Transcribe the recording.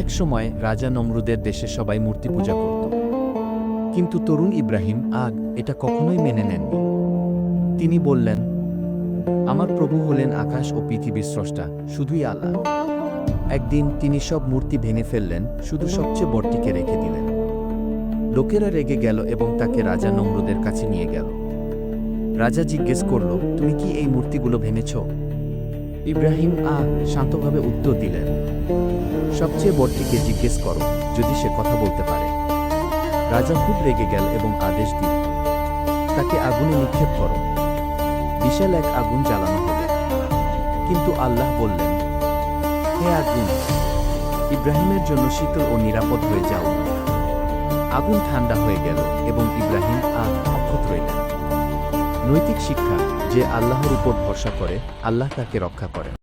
এক সময় রাজা নমরুদের দেশে সবাই মূর্তি পূজা করত, কিন্তু তরুণ ইব্রাহিম এটা কখনোই মেনে নেননি। তিনি বললেন, আমার প্রভু হলেন আকাশ ও পৃথিবীর স্রষ্টা, শুধুই আল্লাহ। একদিন তিনি সব মূর্তি ভেঙে ফেললেন, শুধু সবচেয়ে বড়টিকে রেখে দিলেন। লোকেরা রেগে গেল এবং তাকে রাজা নমরুদের কাছে নিয়ে গেল। রাজা জিজ্ঞেস করল, তুমি কি এই মূর্তিগুলো ভেঙেছ? ইব্রাহিম শান্তভাবে উত্তর দিলেন, সবচেয়ে বড়টিকে জিজ্ঞেস করো, যদি সে কথা বলতে পারে। রাজা খুব রেগে গেল এবং আদেশ দিল, তাকে আগুনে নিক্ষেপ করো। বিশাল এক আগুন জ্বালানো হল। কিন্তু আল্লাহ বললেন, হে আগুন, ইব্রাহিমের জন্য শীতল ও নিরাপদ হয়ে যাও। আগুন ঠান্ডা হয়ে গেল এবং ইব্রাহিম অক্ষত রইলেন। নৈতিক শিক্ষা, যে আল্লাহর উপর ভরসা করে, আল্লাহ তাকে রক্ষা করেন।